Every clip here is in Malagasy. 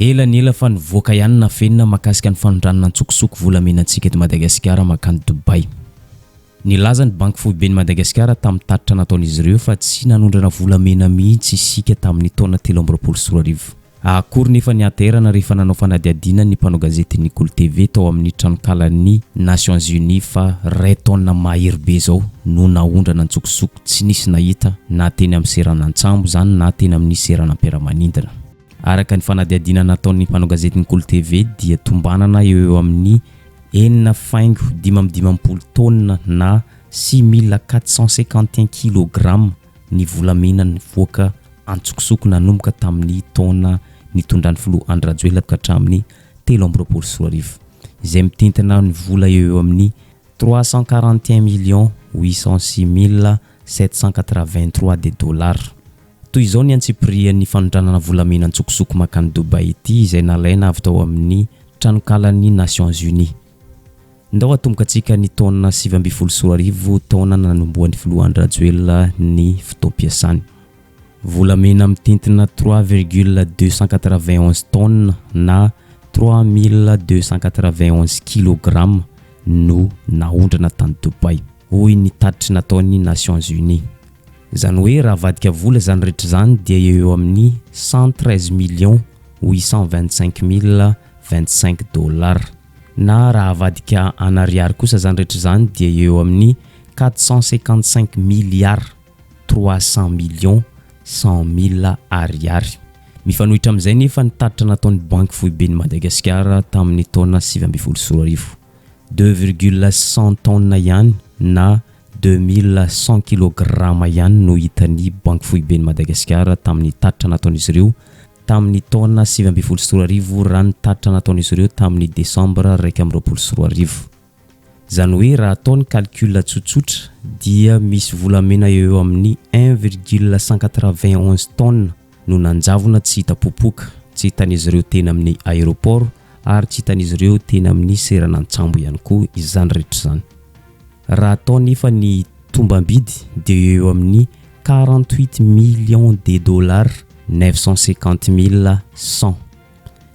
ela ny ela fa nivoaka ihany na fenina makasika ny fanondranana antsokosoko volamenantsika eto Madagasikara makany Dubai. Nilaza ny banky foibeny Madagasikara tamin'ny tatitra nataon'izy ireo fa tsy nanondrana volamena mihitsy isika tamin'ny taona 2024. Akory nefa niaterana rehefa nanao fanadihadiana ny mpanao gazety Nicole TV tao amin'ny tranonkalan'ny Nations Unies fa ray taona mahery be zao no naondrana antsokosoko tsy nisy nahita na teny amin'ny seranantsambo zany na teny amin'ny seranam-piaramanidina. Araka ny fanadihadiana nataon'ny mpanao gazety Nicole TV dia tombanana eo amin'ny 4.5 tonna na 6451 kg ny volamena nivoaka antsokosoko nanomboka tamin'ny taona nitondran'ny filoha Andry Rajoelina hatramin'ny 2024. Izay mitintana ny vola eo amin'ny 341,806,783 de dollars. Toy izao ny antsiprian'ny fanondranana volamena antsokosoko makany Dubai ity izay nalaina avy tao amin'ny tranonkalan'ny Nations Unies. Ndao atomboka antsika ny taona 2024 taona nanomboan'ny filoha Andry Rajoelina ny fotoam-piasany. Volamena mitintina 3,291 tonnes na 3291 kg no naondrana tany Dubai. Hoy ny tatitry nataon'ny Nations Unies. Zany hoe raha vadika vola zany rehetra zany dia eo amin'ny 113,825,025 dollars. Na raha vadika en ariary kosa zany rehetra zany dia eo amin'ny 455,300,000,100,000 ariary. Mifanohitra amin'izay nefa ny tatitra nataon'ny banky foibeny Madagasikara tamin'ny taona 2024. 2,100 tonnes ihany na 2100 kg ihany no hitan'ny banky foibeny Madagasikara tamin'ny tatitra nataon'izy ireo tamin'ny taona 2024 raha ny tatitra nataon'izy ireo tamin'ny Desambra 2024. Zany hoe raha ataon'ny calcul tsotsotra dia misy volamena eo amin'ny 1,191 tonnes no nanjavona tsy hita popoka, tsy hitan'izy ireo teny amin'ny aéroport ary tsy hitan'izy ireo teny amin'ny seranantsambo ihany koa izany rehetra zany. Raha atao nefa ny tombambidy dia eo amin'ny 48 millions de dollars 950,100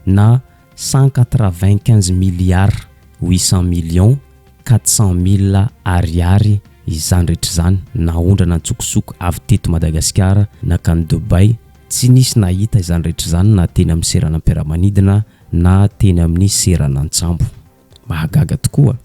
na 195 milliards 800 millions 400,000 ariary izany rehetra zany naondrana antsokosoko avy teto Madagasikara nakany Dubai. Tsy nisy nahita izany rehetra zany na teny amin'ny seranam-piaramanidina na teny amin'ny seranantsambo. Mahagaga tokoa.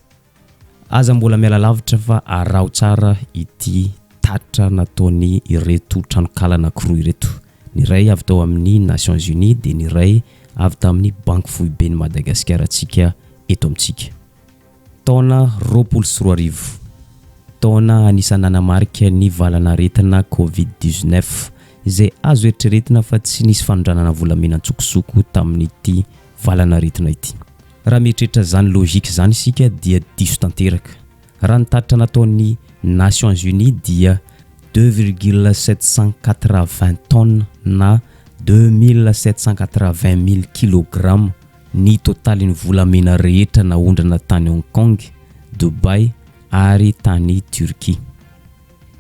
Aza mbola miala lavitra fa arao tsara ity tatitra nataony ireto tranonkalana anankiroa ireto. Ny ray avy tao amin'ny Nations Unies dia ny ray avy tamin'ny banky foibeny Madagasikara tsika eto amintsika. Taona 2024. Taona anisany nanamarika ny valanaretina Covid-19 izay azo eritreretina fa tsy nisy fanondranana volamena antsokosoko tamin'ity valanaretina ity. Raha mieritreritra zany logika zany isika dia diso tanteraka. Raha ny tatitra nataon'ny Nations Unies dia 2,780 tonnes na 2780,000 kg ny totalin'ny volamena rehetra naondrana tany Hong Kong, Dubai ary tany Turquie.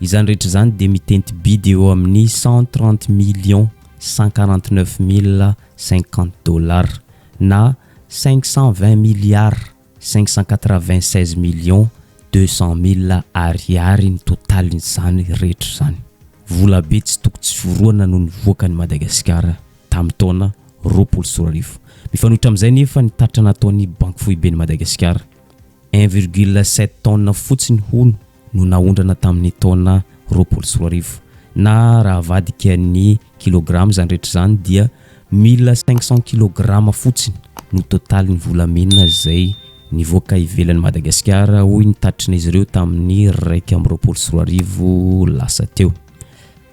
Izany rehetra zany dia mitenty bidy eo amin'ny 130,149,050 dollars na 520 milliards 596,200,000 ariary ny totalin'izany rehetra zany. Vola be tsy toko tsy foroana no nivoaka ny Madagasikara tamin'ny taona 2024. Mifanohitra amin'izay nefa ny tatitra nataon'ny banky foibeny Madagasikara 1,7 tonnes fotsiny hono no naondrana tamin'ny taona 2024 na raha vadika ny kilogramme zany rehetra zany dia 1500 kg fotsiny no totalin'ny volamena izay nivoaka ivelan'ny Madagasikara. Hoy ny tatitr'izy ireo tamin'ny 2024 lasa teo.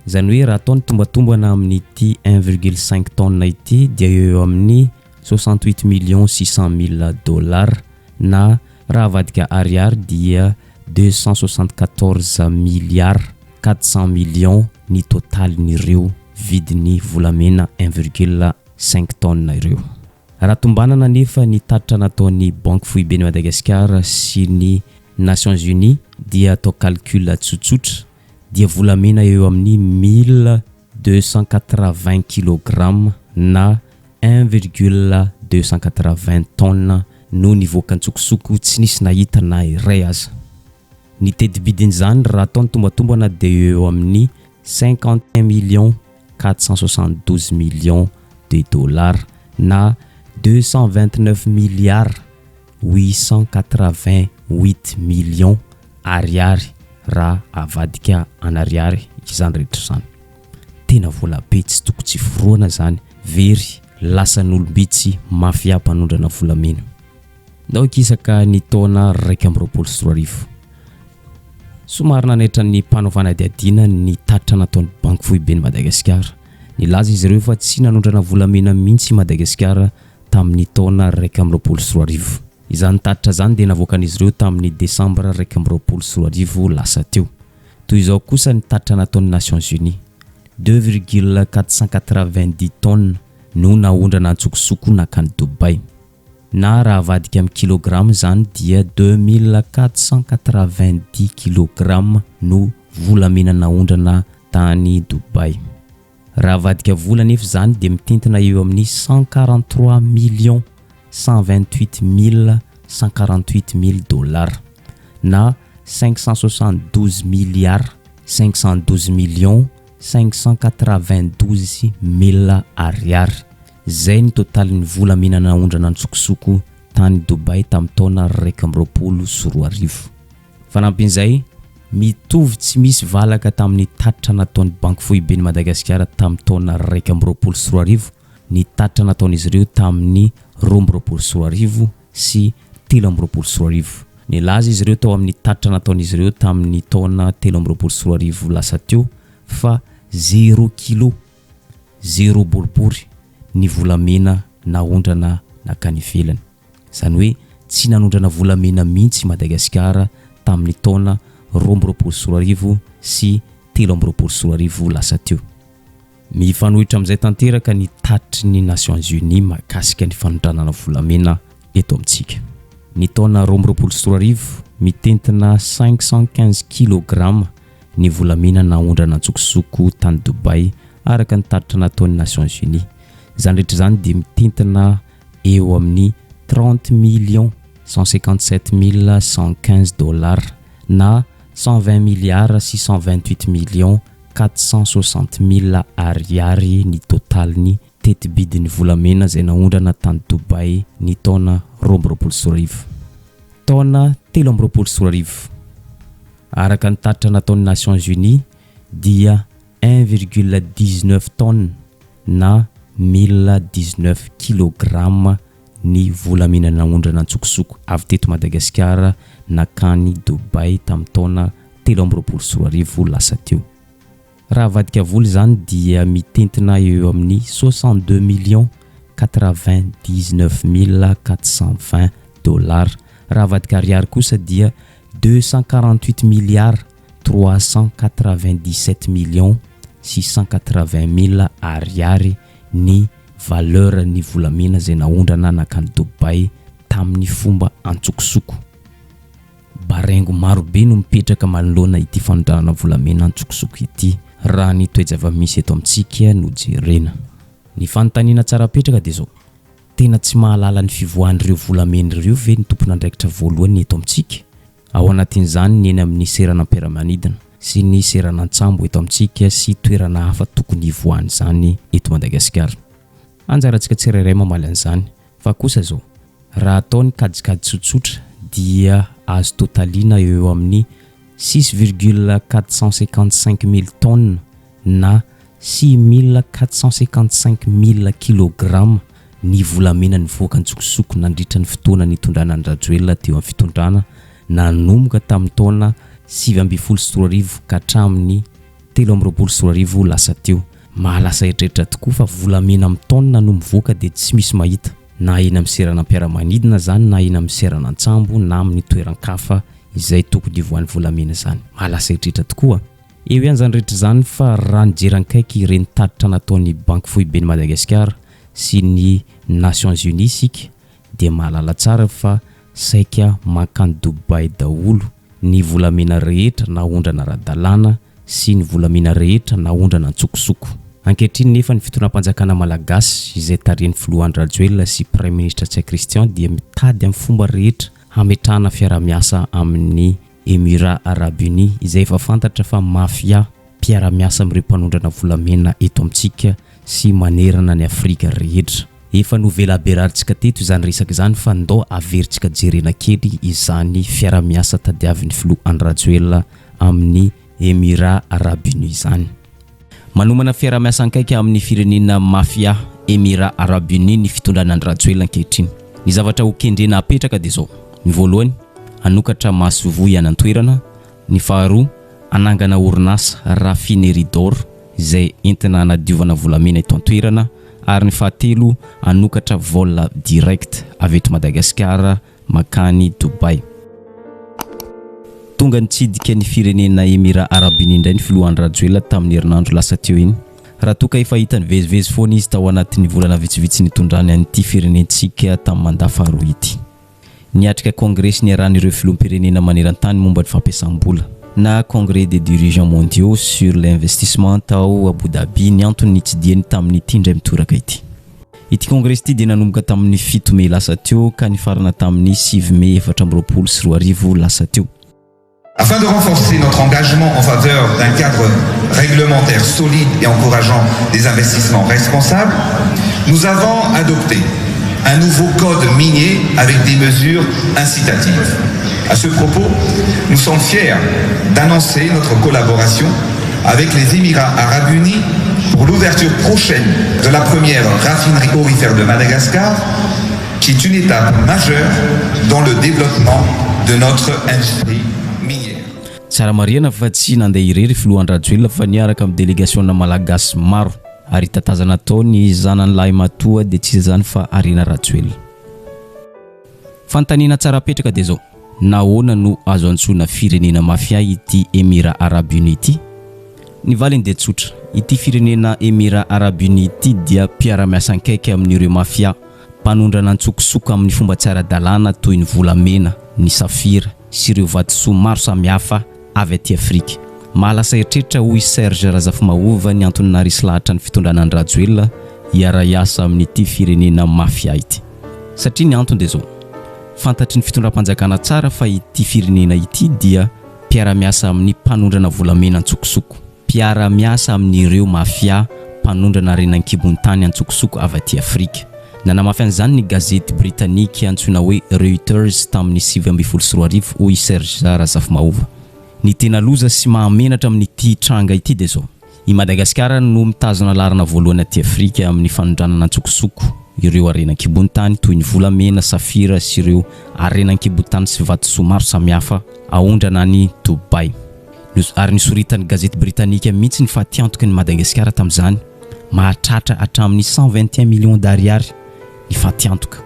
Zany hoe raha ataony tombatombana amin'ity 1,5 tonnes ity dia eo amin'ny 68,600,000 dollars na raha vadika ariary dia 274,400,000,000 ny totalin'ireo vidin'ny volamena 1,5 tonnes ireo. Raha tombanana nefa ny tatitra nataon'ny banky foibeny Madagasikara sy ny Nations Unies dia atao calcul tsotsotra dia volamena eo amin'ny 1280 kg na 1,280 tonnes no nivoaka antsokosoko tsy nisy nahita na iray aza. Ny tedibidiny zany raha ataony tombatombana dia eo amin'ny 51 472 millions de dollars na 229 milliards 888 millions ariary raha avadika anariary izany rehetra zany. Tena vola be tsy tokony tsy foroana zany, very lasan'olombitsy mafia mpanondrana volamena. Ndao kisaka ny taona 2024. Somary nanaitra ny mpanaovana diadina ny tatitra nataon'ny Banky Fohiben'i Madagasikara. Nilaza izy ireo fa tsy nanondrana volamena mihitsy Madagasikara tamin'ny taona 2024. Izany tatitra zany dia navoakan'izy ireo tamin'ny Desambra 2024 lasa teo. Toy izao kosa ny tatitra nataon'ny Nations Unies 2,490 tonnes no naondrana antsokosoko nakany Dubai. Na raha avadika amin'ny kilogramme zany dia 2490 kilogramme no volamena naondrana tany Dubai. Raha avadika vola nefa zany dia mitentina eo amin'ny 143 millions 128 148 dollars na 572 milliards 512 millions 592 000 ariary. Zay ny totalin'ny volamena naondrana antsokosoko tany Dubai tamin'ny taona 2024. Fanampin'izay, mitovy tsy misy valaka tamin'ny tatitra nataon'ny Banky Fohiben'i Madagasikara tamin'ny taona 2024, ny tatitra nataon'izy ireo tamin'ny 2024 sy 2024. Nilaza izy ireo tao amin'ny tatitra nataon'izy ireo tamin'ny taona 2024 lasa teo fa 0 kilo 0 boribory ny volamena naondrana nakany ivelany. Zany hoe tsy nanondrana volamena mihitsy Madagasikara tamin'ny taona 2024 sy 2024 lasa teo. Mifanohitra amin'izay tanteraka ny tatitry ny Nations Unies mahakasika ny fanondranana volamena eto amintsika. Ny taona 2024 mitentina 515 kg ny volamena naondrana antsokosoko tany Dubai araka ny tatitra nataon'ny Nations Unies. Zany rehetra zany dia mitentina eo amin'ny 30 millions 157 115 dollars na 120 milliards 628 millions 460 000 ariary ny totaliny tetibidiny volamena zay naondrana tany Dubai ny taona 2024. Taona 2024 araka ny tatitra nataon'ny Nations Unies dia 1,19 tonnes na 1019 kg ny volamena naondrana antsokosoko avy teto Madagasikara nakany Dubai tamin'ny taona 2024 lasa teo. Raha avadika vola zany dia mitentina eo amin'ny 62 millions 99 420 dollars. Raha avadika ariary kosa dia 248 milliards 397 millions 680 000 ariary ny valeur ny volamena zay naondrana nakany Dubai tamin'ny fomba antsokosoko. Barengo maro be no mipetraka manoloana ity fanondrana volamena antsokosoko ity raha ny toejava-misy eto amintsika no jerena. Ny fanontaniana tsara petraka dia zao: tena tsy mahalala ny fivoahan'ireo volamena ireo ve ny tompon'andraikitra voalohany eto amintsika? Ao anatin'izany ny eny amin'ny seranam-piaramanidina sy ny seranantsambo eto amintsika sy toerana hafa tokony hivoahany zany eto Madagasikara. Anjarantsika tsirairay mamaly an'izany, fa kosa zao raha ataony kajikajy tsotsotra dia azo totaliana eo amin'ny 6,455 000 tonnes na 6,455 kg ny volamena nivoaka antsokosoko nandritra ny fotoana nitondrana ny Rajoelina teo amin'ny fitondrana nanomboka tamin'ny taona 2024 ka hatramin'ny 2024 lasa teo. Mahalasa eritreretra tokoa fa volamena amin'ny taona no mivoaka dia tsy misy mahita, na eny amin'ny seranam-piaramanidina zany na eny amin'ny seranantsambo na amin'ny toeran-kafa izay tokony hivoahan'ny volamena zany. Mahalasa eritreretra tokoa. Eo ihany zany rehetra zany fa raha nijeran-kaiky ireny tatitra nataon'ny Banky Fohiben'i Madagasikara sy ny Nations Unies sika dia mahalala tsara fa saika makany Dubai daholo ny volamena rehetra naondrana ara-dalàna sy ny volamena rehetra naondrana antsokosoko. Ankehitriny nefa ny fitonam-panjakana malagasy izay tariny filoha Andry Rajoelina sy Premier Ministre Tsay Christian dia mitady amin'ny fomba rehetra hametrahana fiara-miasa amin'ny Émirats Arabes Unis izay efa fantatra fa mafia mpiara-miasa amin'ireo mpanondrana volamena eto amintsika sy manerana ny Afrika rehetra. Efa novela berarintsika teto izany resaka izany fa ndao averintsika jerena kely izany fiara-miasa tadiavin'ny filoha Andry Rajoelina amin'ny Émirats Arabes Unis izany. Manomana fiara-miasa ankaiky amin'ny firenena mafia Émirats Arabes Unis ny fitondrana Andry Rajoelina ankehitriny. Ny zavatra ho kendrena apetraka dia zao. Ny voalohany, anokatra masovoy anan-toerana. Ny faharoa, anangana orinasa raffinerie d'or izay entina hanadiovana volamena eto an-toerana. Ary ny fahatelo, anokatra vol direct avy eto Madagasikara makany Dubai. Tonga nitsidika ny firenena Émirats Arabes Unis indray ny filoha Andry Rajoelina tamin'ny herinandro lasa teo iny. Raha toa ka efa hitany vezivezy foana izy tao anatin'ny volana vitsivitsy nitondrany an'ity firenentsika tamin'ny mandat faharoa ity. Niatrika congrès niaran'ireo filoham-pirenena maneran-tany momba ny fampiasam-bola na congrès des dirigeants mondiaux sur l'investissement tao Abu Dhabi ny antony nitsidiany tamin'ny tindray mitoraka ity. Ity congrès ity dia nanomboka tamin'ny 7 Mei lasa teo ka nifarana tamin'ny 6 Mei 2024 lasa teo. Afin de renforcer notre engagement en faveur d'un cadre réglementaire solide et encourageant des investissements responsables, nous avons adopté un nouveau code minier avec des mesures incitatives. À ce propos, nous sommes fiers d'annoncer notre collaboration avec les Émirats Arabes Unis pour l'ouverture prochaine de la première raffinerie aurifère de Madagascar, qui est une étape majeure dans le développement de notre industrie minière. Tsara mariana fa tsy nandeha irery filoha Andry Rajoelina fa niaraka amin'ny délégation malagasy maro ary tatazana tao ny zanany lahy matoa dia tsy zany fa Arina Rajoelina. Fantanina tsara apetraka dia zao. Nahoana no azo antsoina firenena mafia ity Émirats Arabes Unis ity? Ny valiny dia tsotra. Ity firenena Émirats Arabes Unis ity dia mpiara-miasa ankaiky amin'ireo mafia mpanondrana antsokosoko amin'ny fomba tsara dalàna toy ny volamena, ny safira sy ireo vatosoa maro samihafa avy aty Afrika. Mahalasa eritreritra hoy Serge Razafimahova ny antony narisy lahatra ny fitondrana Andry Rajoelina hiara-iasa amin'ity firenena mafia ity. Satria ny antony dia zao. Fantatry ny fitondram-panjakana tsara fa ity firenena ity dia mpiara-miasa amin'ny mpanondrana volamena antsokosoko. Mpiara-miasa amin'ireo mafia mpanondrana renan-kibon'ny tany antsokosoko avy aty Afrika. Nanamafy an'izany ny gazety britannique antsoina hoe Reuters tamin'ny 7 hoy Serge Razafimahova. Ny tena loza sy mahamenatra amin'ity tranga ity dia zao. I Madagasikara no mitazona larana voalohany aty Afrika amin'ny fanondranana antsokosoko. Ireo arenan-kibon'ny tany toy ny volamena, safira sy ireo arenan-kibon'ny tany sy vatosoa maro samihafa ahondrana any Dubai. Ary nisoritany gazety britannique mihitsy ny fatiantoka ny Madagasikara tamin'izany mahatratra hatramin'ny 121 millions d'ariary ny fatiantoka.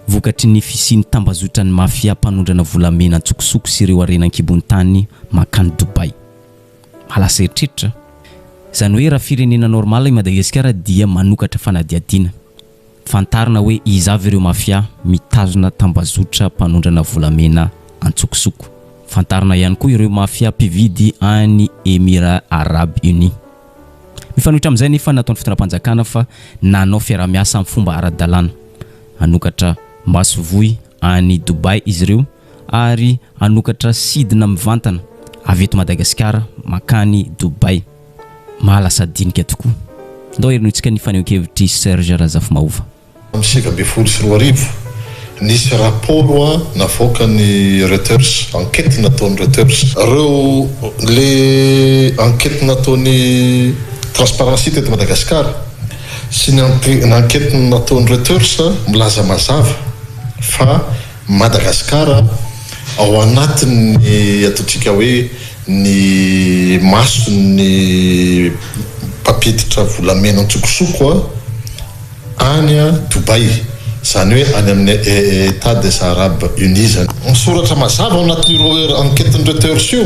Vokatry ny fisiany tambazotran'ny mafia mpanondrana volamena antsokosoko sy ireo arenan-kibon'ny tany makany Dubai. Mahalasa eritreritra. Izany hoe raha firenena normala i Madagasikara dia manokatra fanadiadiana. Fantarina hoe izavy ireo mafia mitazona tambazotra mpanondrana volamena antsokosoko. Fantarina ihany koa ireo mafia mpividy any Émirats Arabes Unis. Mifanohitra amin'izay nefa nataon'ny fitondram-panjakana fa nanao fiara-miasa amin'ny fomba ara-dalàna. Anokatra masovoy any Dubai izy ireo ary anokatra sidina mivantana avy eto Madagasikara makany Dubai. Mahalasa dinika tokoa. Ndao herinotsika ny fanehoan-kevitry Serge Razafimahova. Amin'ny 2024 nisy raporo navoaka ny Reuters, enquête nataon'ny Reuters. Ireo le enquête nataon'ny Transparency teto Madagasikara sy ny enquête nataon'ny Reuters milaza mazava fa Madagasikara ao anatin'ny ataontsika hoe ny mason'ny mpampiditra volamena antsokosoko any Dubai, zany hoe any amin'ny État des Arabes Unis zany. Misoratra mazava ao anatin'ireo enquête ny Reuters io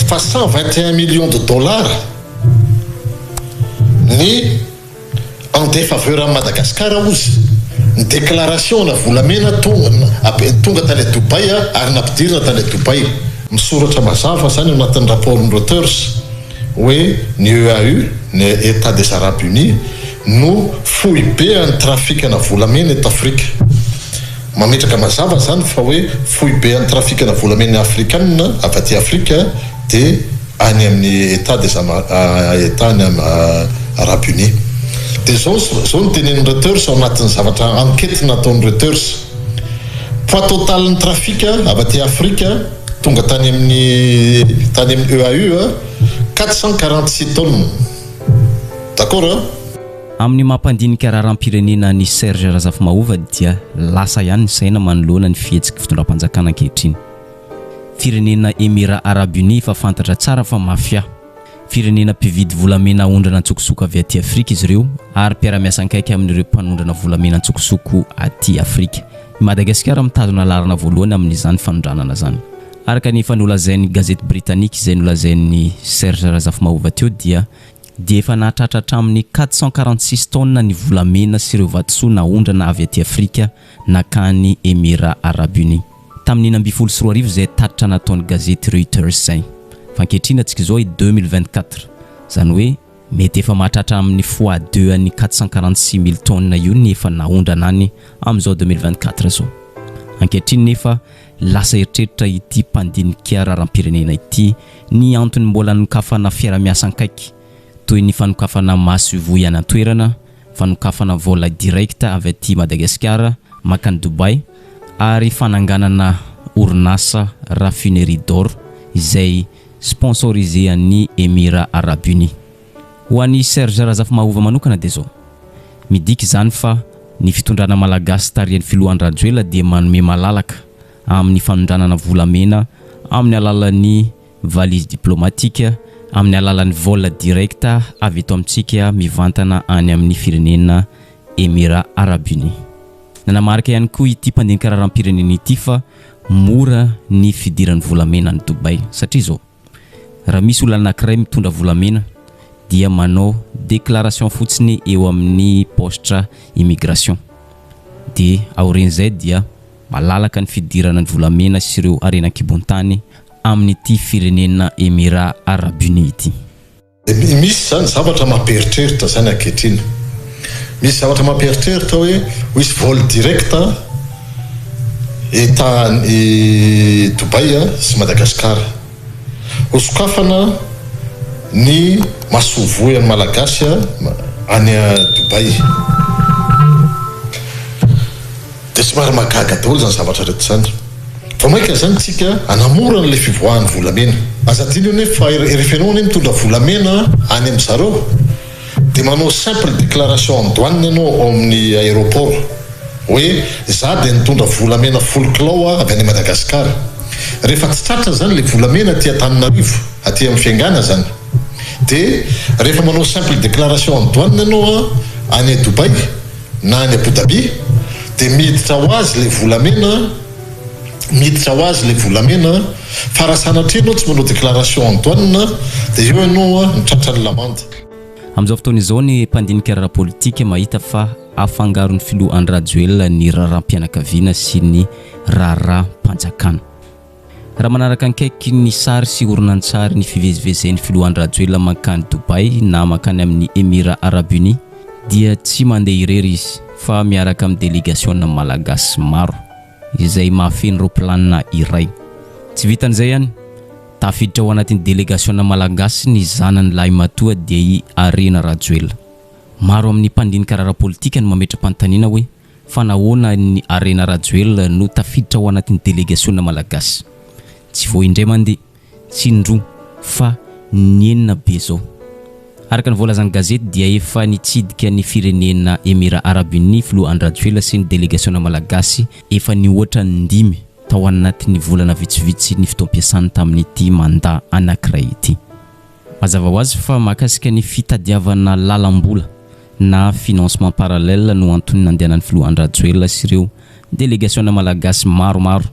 fa 121 millions de dollars ny en défaveur à Madagascar ozy. Ny déclaration na volamena tonga tany Dubai ary nampidirina tany Dubai. Misoratra mazava zany anatin'ny rapport'ny Reuters hoe ny EAU ny État des Arabes Unis no fohy be any trafikana volamena eto Afrika. Mametraka mazava zany fa hoe fohy be any trafikana volamena afrikanina avy aty Afrika dia any amin'ny État des État ny Arabes Unis. Dia zao no tenenin'ny Reuters ao anatin'ny zavatra enquête nataon'ny Reuters. Poids total ny trafika avy aty Afrika tonga tany amin'ny EAU 446 tonnes. D'accord? Amin'ny mampandinika raharam-pirenena ny Serge Razafimahova dia lasa ihany ny saina manoloana ny fihetsika fitondram-panjakana ankehitriny. Firenena Émirats Arabes Unis fa fantatra tsara fa mafia. Firenena mpividy volamena ondrana antsokosoko avy aty Afrika izy ireo ary mpiara-miasa akaiky amin'ireo mpanondrana volamena antsokosoko aty Afrika. I Madagasikara mitazona lalana voalohany amin'izany fanondranana zany. Araka ny fanolazain'ny gazety britannique izay nolazain'ny Serge Razafimahova teo dia efa nahatratra hatramin'ny 446 tonnes ny volamena sy ireo vatosoa naondrana avy aty Afrika nakany Émirats Arabes Unis. Tamin'ny 2024 izay tatitra nataon'ny gazety Reuters zay. Fa ankehitriny antsika izao 2024 zany hoe mety efa mahatratra amin'ny x2 ny 446 000 tonnes io ny efa naondrana any amin'izao 2024 zao. Ankehitriny nefa lasa eritreritra ity mpandinika raharam-pirenena ity ny antony mbola nokafana fiara-miasa ankaiky toy ny fanokafana maso voy any an-toerana, fanokafana vola direkta avy aty Madagasikara makany Dubai ary fananganana orinasa raffinerie d'or izay sponsorisé an'ny Émirats Arabes Unis. Ho an'ny Serge Razafimahova manokana dia zao midiky zany fa ny fitondrana malagasy tarian'ny filohan'ny Rajoelina dia manome malalaka amin'ny fanondranana volamena amin'ny alalan'ny valise diplomatique, amin'ny alalan'ny vola direkta avy eto amintsika mivantana any amin'ny firenena Émirats Arabes Unis. Nanamarika ihany koa ity mpandinika raharam-pirenena ity fa mora ny fidiran'ny volamena any Dubai satria zao raha misy olona anankiray mitondra volamena dia manao déclaration fotsiny eo amin'ny poste immigration dia aorin'izay dia malalaka ny fidirana ny volamena sy ireo arenan-kibon-tany amin'ity firenena Émirats Arabes Unis ity. Misy zany zavatra mampieritreritra zany ankehitriny. Misy zavatra mampieritreritra hoe misy vol directa État Dubai sy Madagasikara. Osokafana ny masovoy any malagasy any Dubai. Dia somary magaga daholo zany zavatra reto zany. Fa maika zany tsika anamora n'ilay fivoahan'ny volamena. Aza dino hoe fa erefenao ny mitondra volamena any amin'ny zareo dia manao simple déclaration en douane ianao ao amin'ny aéroport hoe za dia nitondra volamena 10 kilao avy any Madagasikara. Rehefa tsy tratra zany ilay volamena aty Antananarivo aty amin'ny fiangana zany dia rehefa manao simple déclaration en douane ianao any Dubai na any Abu Dhabi dia miditra ho azy ilay volamena fa raha sanatrianao tsy manao déclaration en douane dia eo ianao nitratra ny lamande. Amin'izao fotoana izao ny mpandinika raha-politika mahita fa afangaron'ny filohan'ny Rajoelina ny raharam-pianakaviana sy ny raharam-panjakana. Raha manaraka ankaiky ny sary sy horonan-tsary ny fivezivezen'ny filohan'ny Rajoelina makany Dubai na makany amin'ny Émirats Arabes Unis dia tsy mandeha irery izy fa miaraka amin'ny délégation malagasy maro izay mahafeno roplanina iray. Tsy vitan'izay ihany tafiditra ao anatin'ny délégation malagasy ny zanany lahy matoa dia i Arena Rajoelina. Maro amin'ny mpandinika raharam-politika no mametra-panontaniana hoe fa nahoana ny Arena Rajoelina no tafiditra ao anatin'ny délégation malagasy. Tsy voindray mandeha, tsy indroa fa nienina be zao. Araka ny voalazan'ny gazety dia efa nitsidika ny firenena Émirats Arabes Unis filohan'ny Rajoelina sy ny délégation malagasy efa nihoatra ny 5 tao anatin'ny volana vitsivitsy ny fitoam-piasany tamin'ity mandat anankiray ity. Mazava ho azy fa mahakasika ny fitadiavana lalam-bola na financement parallèle no antony nandehanan'ny filohan'ny Rajoelina sy ireo délégation malagasy maromaro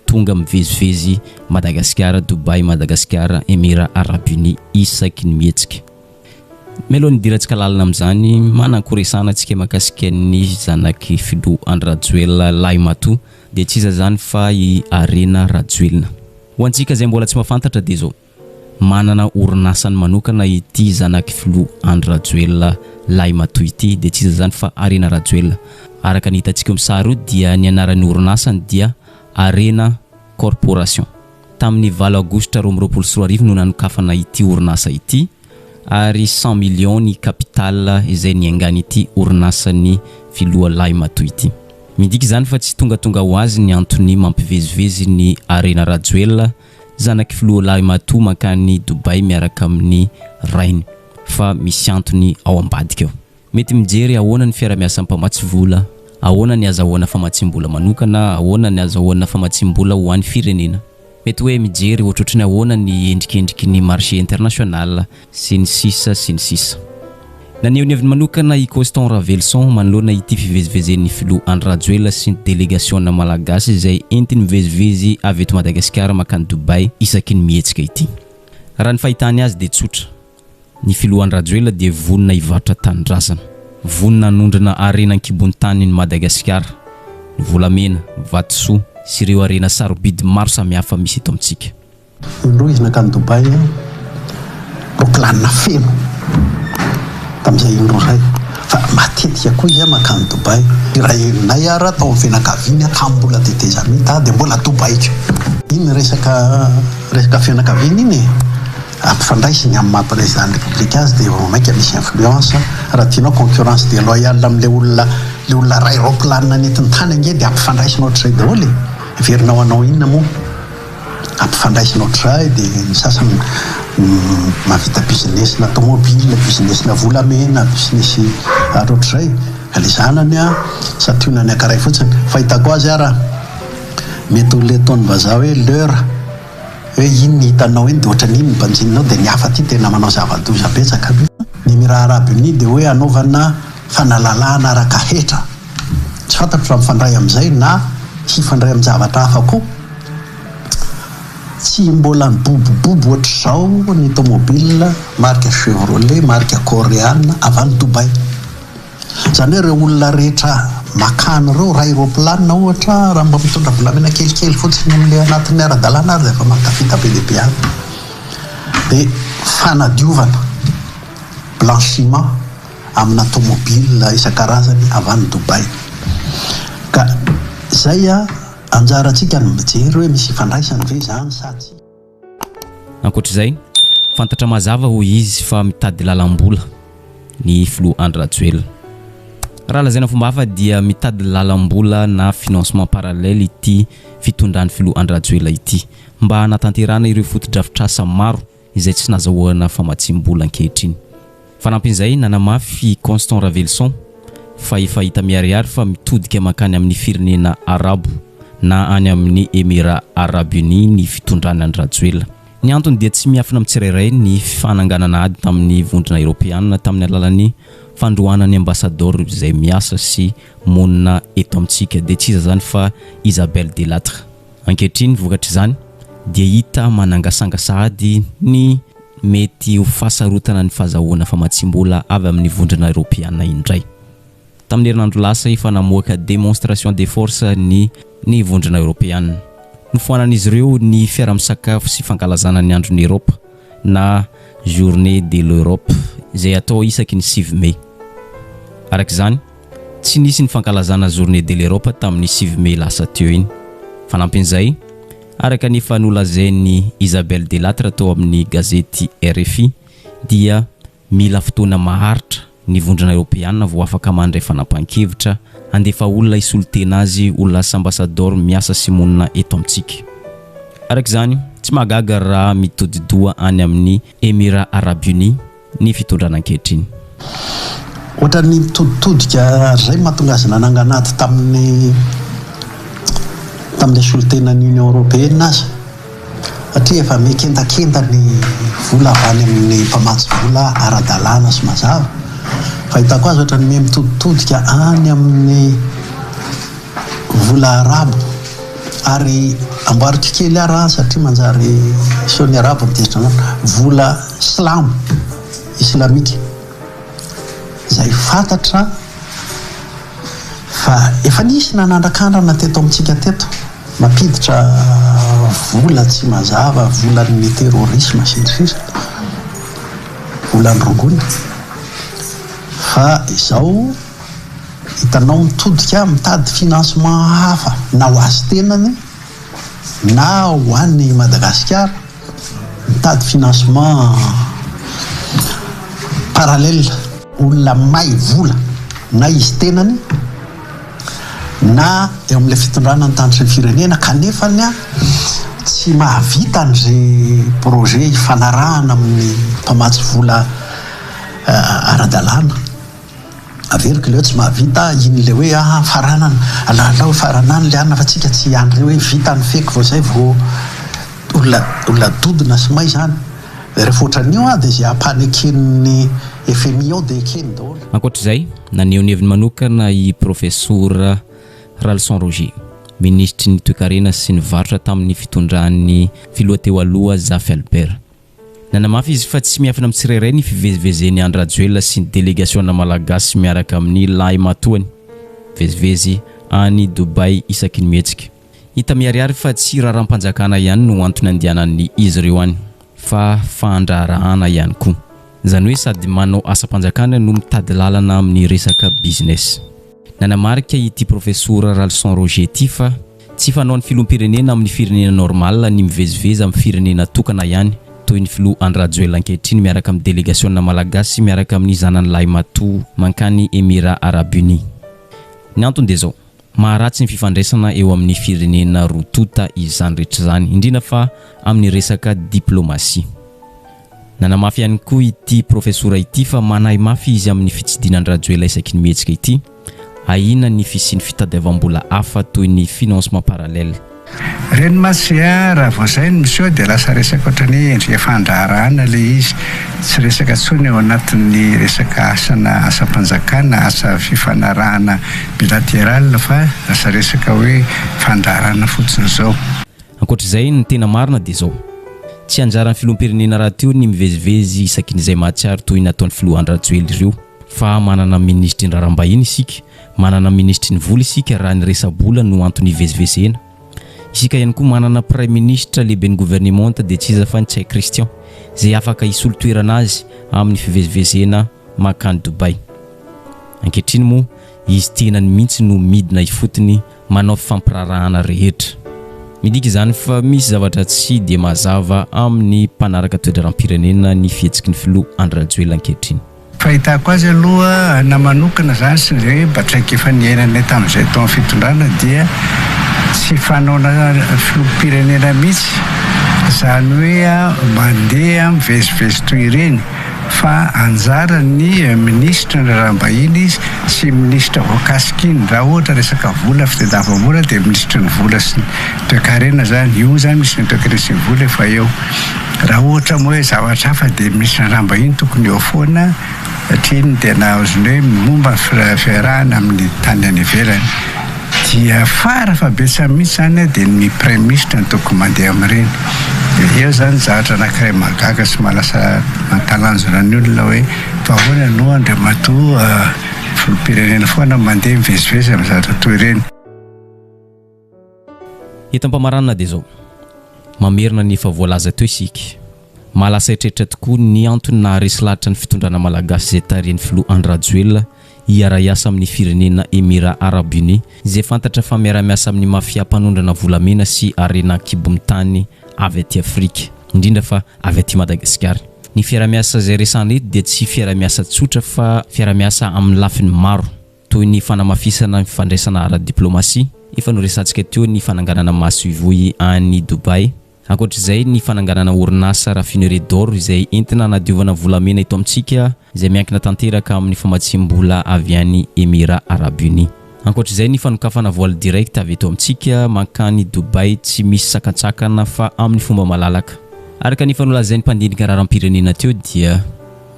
tonga mivezivezy Madagasikara, Dubai, Madagasikara, Émirats Arabes Unis isaky ny mihetsika. Melohan'ny dirantsika lalina amin'izany manankoresana antsika mahakasika ny zanaky filohan'ny Rajoelina lahy matoa dia tsy iza zany fa i Arena Rajoelina. Ho antsika izay mbola tsy mahafantatra dia zao manana orinasany manokana ity zanaky filoha Andry Rajoelina Lahy Matoy ity, dia tsy iza zany fa Arena Rajoelina. Araka ny hitantsika amin'ny sary io dia ny anaran'ny orinasany dia Arena Corporation. Tamin'ny 9 Aogositra 2024 no nanokafana ity orinasa ity, ary 100 millions ny capital izay niangany ity orinasan'ny filoha Lahy Matoy ity. Midika zany fa tsy tonga ho azy ny antony mampivezivezy ny Arena Rajoelina zanaky filoha Lahy Matoy makany Dubai miaraka amin'ny rainy, fa misy antony ao ambadika eo. Mety mijery ahoana ny fiara-miasa mpamatsy vola, ahoana ny azahoana famatsim-bola manokana, ahoana ny azahoana famatsim-bola ho an'ny firenena. Mety hoe mijery ohatrohatrany ahoana ny endrikendriky ny marché international sy ny sisa. Naneho ny heviny manokana i Constant Ravelson manoloana ity fivezivezen'ny filoha Andry Rajoelina sy ny délégation malagasy izay entiny mivezivezy avy eto Madagasikara makany Dubai isaky ny mihetsika ity. Raha ny fahitany azy dia tsotra. Ny filoha Andry Rajoelina dia vonina hivarotra tanindrazana, vonina hanondrana arena ankibony tany ny Madagasikara, ny volamena, vatosoa sy ireo arena sarobidy maro samihafa misy eto amintsika. Indro izy nakany Dubai rokilanina feno tamizay indro zay, fa matetika koa izy makany Dubai rahenay ara tao amin'ny fianakaviany akambola tetezamita dia mbola Dubaiko. Iny resaka fianakaviany iny ampifandraisiny amin'ny maha-président républicain azy dia maika misy influence. Raha tianao concurrence déloyale amin'ilay olona ray rokilanina netiny tany ange dia ampifandraisina ohatr'izay daholo. Verinao anao inona moa ampifandraisina ohatr'izay, dia ny sasany mahavita business na tomobile, business na volamena, business ary ohatr'izay. Le zanany sationany ankaray fotsiny. Fahitako azy ara mety ho le taony vazaha hoe l'heure, hoe iny ny hitanao iny dia ohatrany iny mbanjininao dia ny hafa ty tena manao zava-doza betsaka. Ny Émirats Arabes Unis dia hoe anaovana fanalalahana araka hetra, tsy fantatro fa mifandray amin'izay na hifandray amin'ny zavatra hafa koa. Tsy mbola ny bobobobo ohatr'izao ny tomobile marque Chevrolet, marque coréenne avy any Dubai. Zany hoe ireo olona rehetra makany ireo ray ropilanina ohatra, raha mba mitondra volamena kelikely fotsiny amin'ilay anatin'ny ara-dalàna ary dia efa mankafita be lehibe any. Dia fanadiovana, blanchiment amina tomobile isan-karazany avy any Dubai. Ka izay anjarantsika ny mijery hoe misy ifandraisany ve zany sa tsy. Ankoatr'izay, fantatra mazava ho izy fa mitady lalam-bola ny filoha Andry Rajoelina. Raha lazaina fomba hafa dia mitady lalam-bola na financement parallèle ity fitondran'ny filoha Andry Rajoelina ity, mba hanatanterana ireo fotodrafitrasa maro izay tsy nazahoana famatsim-bola ankehitriny. Fanampin'izay nanamafy Constant Ravelson fa efa hita miharihary fa mitodika makany amin'ny firenena Arabo na any amin'ny Émirats Arabes Unis ny fitondrany Andry Rajoelina. Ny antony dia tsy miafina amin'ny tsirairay ny fananganana ady tamin'ny vondrona Europeanina tamin'ny alalan'ny fandroanan'ny ambassadeur izay miasa sy monina eto amintsika, dia tsy iza zany fa Isabelle Delattre. Ankehitriny vokatr' izany dia hita manangasangasady ny mety ho fasarotana ny fahazahoana famatsim-bola avy amin'ny vondrona Europeanina indray. Tamin'ny herinandro lasa efa namoaka démonstration de force ny vondrona Europeanina. Nofoanan'izy ireo ny fiara-misakafo sy fankalazana ny andron'ny Europe na Journée de l'Europe izay atao isaky ny 9 May. Arak'izany, tsy nisy ny fankalazana Journée de l'Europe tamin'ny 9 May lasa teo iny. Fanampin'izay, araka ny efa nolazainy Isabelle Delattre tao amin'ny gazety RFI dia mila fotoana maharitra ny vondrona Europeanina vao afaka mandray fanampan-kevitra andefa olona isolotena azy olona ambassadeur miasa sy monina eto amintsika. Arak'izany, tsy magaga raha mitodidoha any amin'ny Émirats Arabes Unis ny fitondrana ankehitriny. Ohatra ny mitoditodika zay mahatonga azy nananganady tamin'ny solotenan'ny Union Européenne azy, satria efa mekendakenda ny vola avy any amin'ny mpamatsy vola ara-dalàna sy mazava. Fahitako azy ohatra ny mitoditodika any amin'ny vola arabo, ary amboariko kely ara satria manjary sony arabo mitezitra vola islamika izay fantatra fa efa nisy nanandrakandrana teto amintsika teto mampiditra vola tsy mazava, volan'ny terrorisme sisy volan'ny rongony. Fa izao hitanao mitodika mitady financement hafa na ho azy tenany na ho an'ny Madagasikara, mitady financement parallèle, olona may vola na izy tenany na eo amin'ilay fitondrana ny tany sy ny firenena, kanefa ny tsy mahavita an'izay projet hifanarahana amin'ny mpamatsy vola ara-dalàna. Averiko leo tsy mahavita iny le hoe faranana alalao faranany le anina fa tsika tsy ihany le hoe vita ny feko vao zay vao olona dodina sy may zany. Rehefa ohatran'io dia zay ampaneken'ny FMI ao dia ekeny daholo. Ankoatr'izay naneho ny heviny manokana i professeur Ralson Roger, ministry ny toe-karena sy ny varotra tamin'ny fitondran'ny filoha-teo aloha Zafy Albert. Nanamafy izy fa tsy miafina amin'ny tsirairay ny fivezivezeny Andry Rajoelina sy ny délégationna malagasy miaraka amin'ny lahy matoany vezivezy any Dubai isaky ny mihetsika. Hita miariary fa tsy raharam-panjakana ihany no antony andehanan'ny izy ireo any, fa fandrarahana ihany koa. Izany hoe sady manao asa-panjakana no mitady lalana amin'ny resaka business. Nanamarika ity professeur Ralson Roger ity fa tsy fanao ny filom-pirenena amin'ny firenena normal ny miveziveza amin'ny firenena tokana ihany, toy ny filoha Andry Rajoelina ankehitriny miaraka amin'ny délégationna malagasy miaraka amin'ny zanany lahy matoa mankany Émirats Arabes Unis. Ny antony dia zao, maharatsy ny fifandraisana eo amin'ny firenena rotota izany rehetra zany, indrindra fa amin'ny resaka diplomasia. Nanamafy ihany koa ity professeur ity fa manahy mafy izy amin'ny fitsidinan'ny Rajoelina isaky ny mihetsika ity, ahina ny fisiany fitadiavam-bola hafa toy ny financement parallèle. Reny masya raha vao zay ny miseo dia lasa resaka ohatrany endrika fandraharahana le izy, tsy resaka tsony ao anatin'ny resaka asana asa-panjakana, asa fifanarahana bilatéral, fa lasa resaka hoe fandraharahana fotsiny zao. Ankoatr'izay ny tena marina dia zao, tsy anjaran'ny filoham-pirenena raha teo ny mivezivezy isaky ny izay mahatsiaro toy nataon'ny filoha Andry Rajoelina ireo, fa manana ministry ny raharaham-bahiny isika, manana ministry ny vola isika raha ny resa-bola no antony hivezivezena. Isika ihany koa manana premier ministre lehibe ny gouvernement dia tsy iza fa ny Tsay Christian zay afaka hisolo toerana azy amin'ny fivezivezena makany Dubai. Ankehitriny moa izy tenany mihitsy no midina ifotony manao fifampirarahana rehetra. Midika izany fa misy zavatra tsy dia mazava amin'ny mpanaraka toe-draram-pirenena ny fihetsiky ny filoha Andry Rajoelina ankehitriny. Fahitako azy aloha namanokana zany sy hoe batraika efa niainanay tamin'izay taon'ny fitondrana dia tsy fanaona filoham-pirenena mihitsy, zany hoe mandeha mivezivezy toy ireny, fa anjara ny ministra ny raharaham-bahiny izy sy ministra voakasika iny. Raha ohatra resaka vola fitadiavam-bola dia ministra ny vola sy ny toe-karena zany, io zany misy ny toe-karena sy ny vola efa eo. Raha ohatra moa hoe zavatra hafa dia ministra ny raharaham-bahiny tokony eo foana, satria ny tena azony hoe momba fiarahana amin'ny tany any ivelany. Dia fara fa betsaka mihitsy zany dia ny premier ministre ny tokony mandeha amin'ireny. Dia eo zany zavatra anankiray magaga sy malasa matalanjona ny olona hoe fa ahoana no Andriamatoa filoham-pirenena foana mandeha mivezivezy amin'ny zavatra toy ireny. Hitam-pamaranana dia zao, mamerina ny efa voalaza teo isika. Mahalasa eritreretra tokoa ny antony naharesy lahatra ny fitondrana malagasy izay tarihan'ny filoha Andry Rajoelina hiara-iasa amin'ny firenena Émirats Arabes Unis, izay fantatra fa miara-miasa amin'ny mafia mpanondrana volamena sy arena kibon-tany avy aty Afrika, indrindra fa avy aty Madagasikara. Ny fiara-miasa izay resana eto dia tsy fiara-miasa tsotra fa fiara-miasa amin'ny lafiny maro, toy ny fanamafisana ny fifandraisana ara-diplomasia, efa noresantsika teo ny fananganana maso ivohy any Dubai. Ankoatr'izay ny fananganana orinasa raffinerie d'or izay entina nadiovana volamena eto amintsika, izay miankina tanteraka amin'ny famatsim-bola avy any Émirats Arabes Unis. Ankoatr'izay ny fanokafana voile direct avy eto amintsika mankany Dubai tsy misy sakatsakana fa amin'ny fomba malalaka. Araka ny fanolazain'ny mpandinika raharam-pirenena teo dia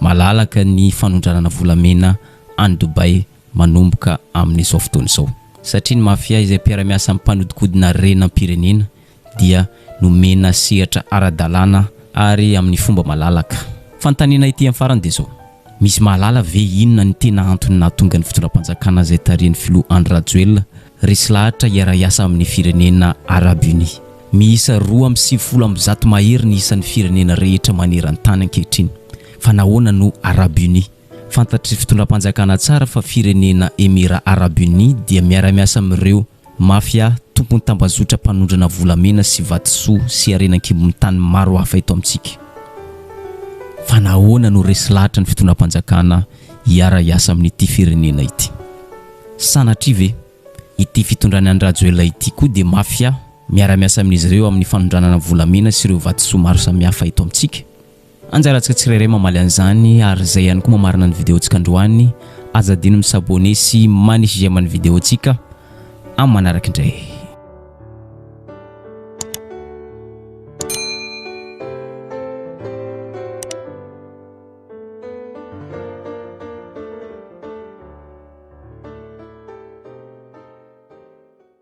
malalaka ny fanondranana volamena any Dubai manomboka amin'izao fotoana izao, satria ny mafia izay mpiara-miasa amin'ny mpanodikodina renam-pirenena dia nomena sehatra ara-dalàna ary amin'ny fomba malalaka. Fantaniana ity amin'ny farany dia zao, misy mahalala ve inona ny tena antony nahatonga ny fitondram-panjakana izay tarihan'ny filoha Andry Rajoelina resy lahatra hiara-iasa amin'ny firenena Arabes Unis. miisa 270 mahery ny isan'ny firenena rehetra maneran-tany ankehitriny. Fa nahoana no Arabes Unis? Fantatry fitondram-panjakana tsara fa firenena Émirats Arabes Unis dia miara-miasa amin'ireo mafia tompony tambazotra mpanondrana volamena sy vatosoa sy arenan-kibon'ny tany maro hafa eto amintsika. Fa nahoana no resy lahatra ny fitondram-panjakana hiara-iasa amin'ity firenena ity? Sanatria ve ity fitondrany Andrajoela ity koa dia mafia miara-miasa amin'izy ireo amin'ny fanondranana volamena sy ireo vatosoa maro samihafa eto amintsika? Anjarantsika tsirairay mamaly an'izany ary zay ihany koa mamarina ny vidéontsika androany. Azadino misabone sy manisy j'aime ny vidéontsika amin'ny manaraka indray.